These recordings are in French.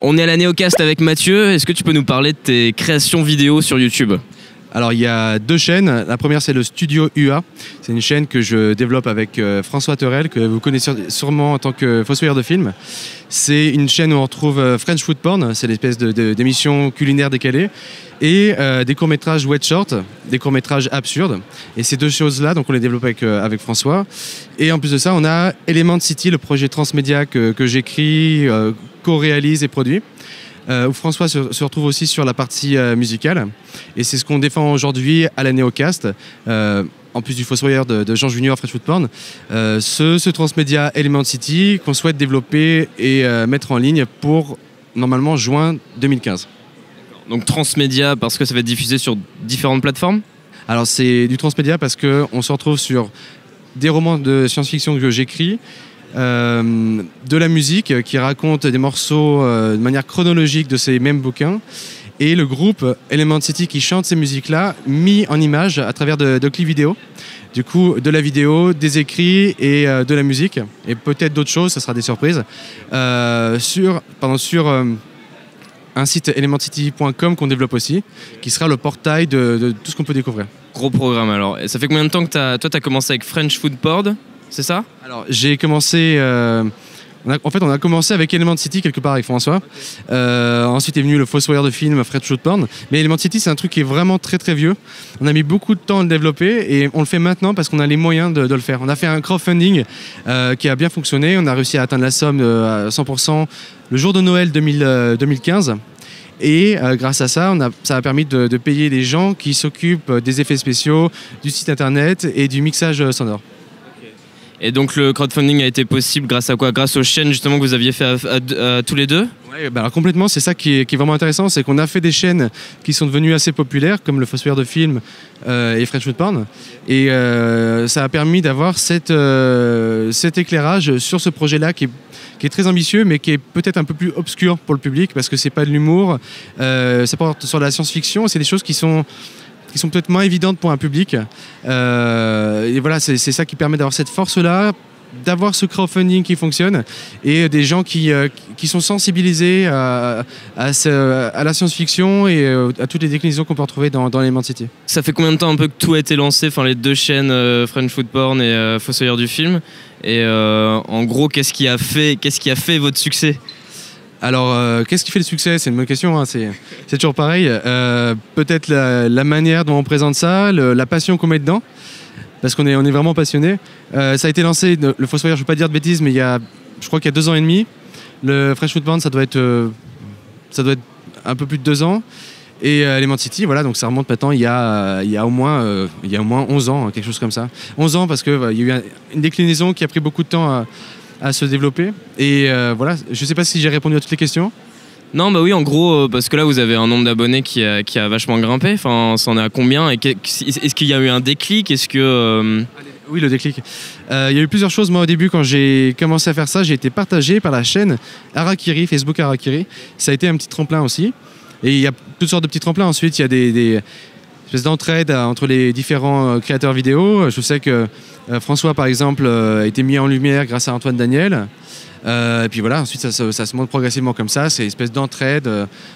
On est à la Néocast avec Mathieu. Est-ce que tu peux nous parler de tes créations vidéo sur YouTube? Alors il y a deux chaînes. La première c'est le Studio UA. C'est une chaîne que je développe avec François Terrel, que vous connaissez sûrement en tant que fossoyeur de film. C'est une chaîne où on retrouve French Food Porn, c'est l'espèce d'émission culinaire décalée, et des courts-métrages wet short, des courts-métrages absurdes. Et ces deux choses-là, donc on les développe avec François. Et en plus de ça, on a Element City, le projet transmédia que j'écris, co-réalise et produit. Où François se retrouve aussi sur la partie musicale. Et c'est ce qu'on défend aujourd'hui à la Néocast, en plus du Fossoyeur de Jean Junior, French Food Porn, ce transmédia Element City qu'on souhaite développer et mettre en ligne pour, normalement, juin 2015. Donc transmédia parce que ça va être diffusé sur différentes plateformes? Alors c'est du transmédia parce qu'on se retrouve sur des romans de science-fiction que j'écris, de la musique qui raconte des morceaux de manière chronologique de ces mêmes bouquins, et le groupe Element City qui chante ces musiques-là mis en images à travers de clips vidéo. Du coup, de la vidéo, des écrits et de la musique, et peut-être d'autres choses, ça sera des surprises, sur un site elementcity.com qu'on développe aussi, qui sera le portail de tout ce qu'on peut découvrir. Gros programme alors. Et ça fait combien de temps que toi, tu as commencé avec French Food Porn, c'est ça? Alors, j'ai commencé... on a commencé avec Element City quelque part avec François. Ensuite est venu le fossoyeur de film French Food Porn. Mais Element City, c'est un truc qui est vraiment très très vieux. On a mis beaucoup de temps à le développer et on le fait maintenant parce qu'on a les moyens de le faire. On a fait un crowdfunding qui a bien fonctionné. On a réussi à atteindre la somme à 100% le jour de Noël 2015. Et grâce à ça, ça a permis de payer les gens qui s'occupent des effets spéciaux, du site internet et du mixage sonore. Et donc le crowdfunding a été possible grâce à quoi? Grâce aux chaînes justement que vous aviez fait à tous les deux? Oui, alors complètement, c'est ça qui est vraiment intéressant, c'est qu'on a fait des chaînes qui sont devenues assez populaires, comme le Fossoyeur de film et French Food Porn. Et ça a permis d'avoir cet éclairage sur ce projet-là qui est très ambitieux, mais qui est peut-être un peu plus obscur pour le public, parce que c'est pas de l'humour, ça porte sur la science-fiction, c'est des choses qui sont peut-être moins évidentes pour un public. Et voilà, c'est ça qui permet d'avoir cette force-là, d'avoir ce crowdfunding qui fonctionne, et des gens qui sont sensibilisés à la science-fiction et à toutes les déclinaisons qu'on peut retrouver dans Element City. Ça fait combien de temps un peu que tout a été lancé, enfin les deux chaînes French Food Porn et Fossoyeur du film, et en gros qu'est-ce qui a fait votre succès? Alors, qu'est-ce qui fait le succès? C'est une bonne question, hein. C'est toujours pareil. Peut-être la manière dont on présente ça, la passion qu'on met dedans, parce qu'on est vraiment passionné. Ça a été lancé, le Fossoyeur, je ne veux pas dire de bêtises, mais je crois qu'il y a 2 ans et demi. Le French Food Porn, ça doit être un peu plus de 2 ans. Et Element City, voilà, donc ça remonte maintenant il y a au moins 11 ans, quelque chose comme ça. 11 ans parce qu'il y a eu une déclinaison qui a pris beaucoup de temps à se développer. Et voilà, je ne sais pas si j'ai répondu à toutes les questions. Non, bah oui, en gros, parce que là, vous avez un nombre d'abonnés qui a vachement grimpé. Enfin, ça en est à combien? Et est-ce qu'il y a eu un déclic? Est-ce que... Oui, le déclic. Il y a eu plusieurs choses. Moi, au début, quand j'ai commencé à faire ça, j'ai été partagé par la chaîne Harakiri, Facebook Harakiri. Ça a été un petit tremplin aussi. Et il y a toutes sortes de petits tremplins. Ensuite, il y a des espèces d'entraide entre les différents créateurs vidéo. Je sais que François, par exemple, a été mis en lumière grâce à Antoine Daniel. Et puis voilà, ensuite ça se monte progressivement comme ça, c'est une espèce d'entraide,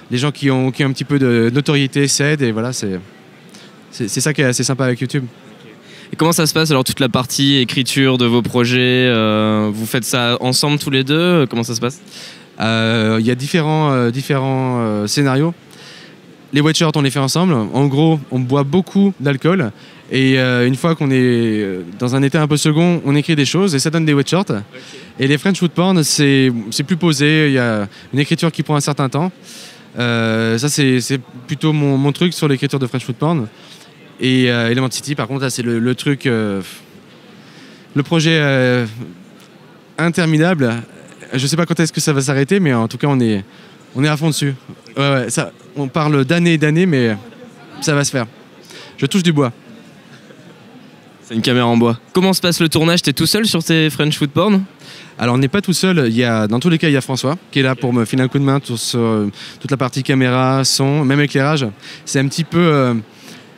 les gens qui ont un petit peu de notoriété s'aident, et voilà, c'est ça qui est assez sympa avec YouTube. Et comment ça se passe alors, toute la partie écriture de vos projets, vous faites ça ensemble tous les deux? Comment ça se passe? Il y a différents scénarios. Les wet shorts, on les fait ensemble. En gros, on boit beaucoup d'alcool. Et une fois qu'on est dans un état un peu second, on écrit des choses et ça donne des wet shorts. Okay. Et les French Food Porn, c'est plus posé. Il y a une écriture qui prend un certain temps. Ça, c'est plutôt mon truc sur l'écriture de French Food Porn. Et Element City, par contre, là, c'est le truc... le projet interminable. Je ne sais pas quand est-ce que ça va s'arrêter, mais en tout cas, on est à fond dessus. Ouais, ça, on parle d'années et d'années, mais ça va se faire. Je touche du bois. C'est une caméra en bois. Comment se passe le tournage? T'es tout seul sur tes French Food Porn? Alors on n'est pas tout seul, dans tous les cas il y a François qui est là pour me filer un coup de main sur toute la partie caméra, son, même éclairage. C'est un petit peu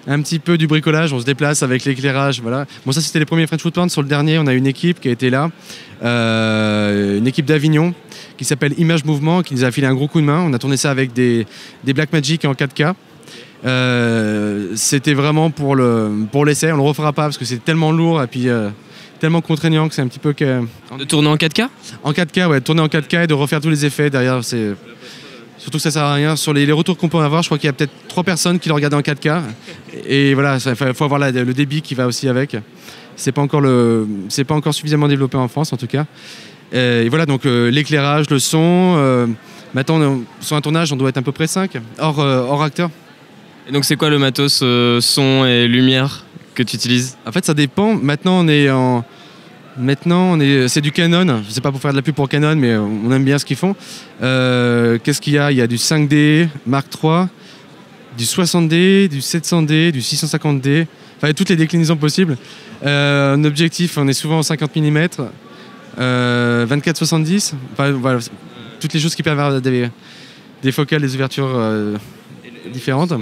un petit peu du bricolage, on se déplace avec l'éclairage, voilà. Bon, ça c'était les premiers French Foot Porn. Sur le dernier, on a une équipe qui a été là, une équipe d'Avignon qui s'appelle Image Mouvement, qui nous a filé un gros coup de main. On a tourné ça avec des Blackmagic en 4K. C'était vraiment pour l'essai, on le refera pas parce que c'est tellement lourd et puis tellement contraignant que c'est un petit peu De tourner en 4K? En 4K, ouais, tourner en 4K et de refaire tous les effets derrière, c'est surtout que ça sert à rien. Sur les retours qu'on peut avoir, je crois qu'il y a peut-être 3 personnes qui le regardent en 4K et voilà, il faut avoir le débit qui va aussi avec. C'est pas encore suffisamment développé en France en tout cas. Et voilà, donc l'éclairage, le son. Maintenant, sur un tournage, on doit être à peu près 5 hors acteur. Et donc c'est quoi le matos son et lumière que tu utilises? En fait, ça dépend. Maintenant, c'est du Canon. Je sais pas pour faire de la pub pour Canon, mais on aime bien ce qu'ils font. Qu'est-ce qu'il y a? Il y a du 5D, Mark III, du 60D, du 700D, du 650D. Enfin, toutes les déclinaisons possibles. En objectif, on est souvent en 50 mm, 24-70. Enfin, voilà, toutes les choses qui peuvent avoir des focales, des ouvertures différentes.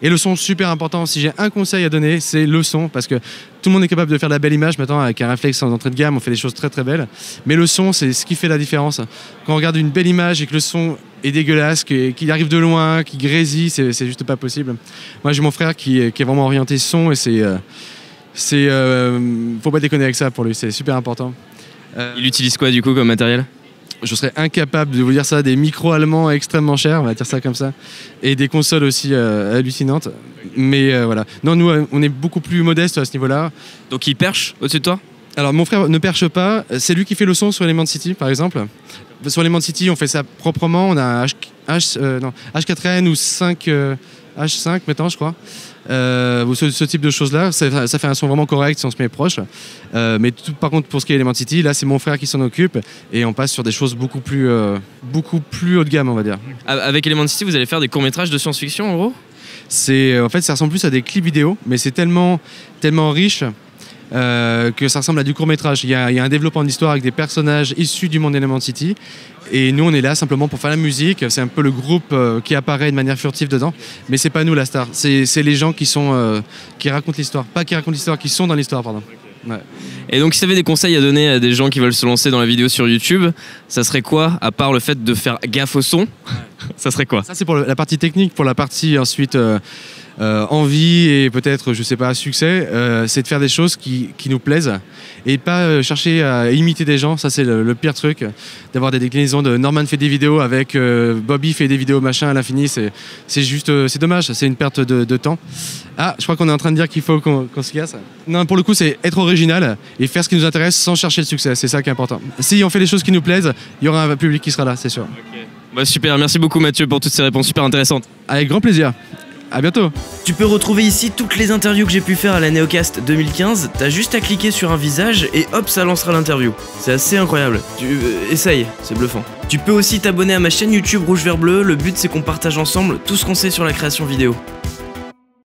Et le son, super important. Si j'ai un conseil à donner, c'est le son, parce que tout le monde est capable de faire de la belle image maintenant avec un réflexe en entrée de gamme, on fait des choses très très belles. Mais le son, c'est ce qui fait la différence. Quand on regarde une belle image et que le son est dégueulasse, qu'il arrive de loin, qu'il grésille, c'est juste pas possible. Moi, j'ai mon frère qui est vraiment orienté son et faut pas déconner avec ça pour lui, c'est super important. Il utilise quoi du coup comme matériel? Je serais incapable de vous dire ça, des micros allemands extrêmement chers, on va dire ça comme ça, et des consoles aussi hallucinantes. Mais voilà. Non, nous, on est beaucoup plus modeste à ce niveau-là. Donc il perche au-dessus de toi? Alors mon frère ne perche pas, c'est lui qui fait le son sur Element City par exemple. Sur Element City, on fait ça proprement, on a H4n ou H5 maintenant, je crois. Ce type de choses-là, ça fait un son vraiment correct si on se met proche. Mais par contre, pour ce qui est Element City, là, c'est mon frère qui s'en occupe et on passe sur des choses beaucoup plus haut de gamme, on va dire. Avec Element City, vous allez faire des courts-métrages de science-fiction, en gros? En fait, ça ressemble plus à des clips vidéo, mais c'est tellement riche que ça ressemble à du court-métrage. Il y a un développement d'histoire avec des personnages issus du monde Element City. Et nous, on est là simplement pour faire la musique. C'est un peu le groupe qui apparaît de manière furtive dedans. Mais c'est pas nous la star. C'est les gens qui racontent l'histoire. Pas qui racontent l'histoire, qui sont dans l'histoire, pardon. Ouais. Et donc, si tu avais des conseils à donner à des gens qui veulent se lancer dans la vidéo sur YouTube, ça serait quoi, à part le fait de faire gaffe au son? Ça serait quoi? Ça, c'est pour la partie technique. Pour la partie ensuite envie et peut-être, je sais pas, succès, c'est de faire des choses qui nous plaisent et pas chercher à imiter des gens. Ça, c'est le pire truc, d'avoir des déclinaisons de Norman fait des vidéos avec Bobby fait des vidéos machin à l'infini. C'est juste, c'est dommage, c'est une perte de temps. Ah, je crois qu'on est en train de dire qu'il faut qu'on se casse. Non, pour le coup, c'est être original et faire ce qui nous intéresse sans chercher le succès. C'est ça qui est important. Si on fait les choses qui nous plaisent, il y aura un public qui sera là, c'est sûr. Okay. Bah, super, merci beaucoup Mathieu pour toutes ces réponses super intéressantes. Avec grand plaisir. À bientôt. Tu peux retrouver ici toutes les interviews que j'ai pu faire à la Neocast 2015. T'as juste à cliquer sur un visage et hop, ça lancera l'interview. C'est assez incroyable. Essaye, c'est bluffant. Tu peux aussi t'abonner à ma chaîne YouTube Rouge Vert Bleu. Le but, c'est qu'on partage ensemble tout ce qu'on sait sur la création vidéo.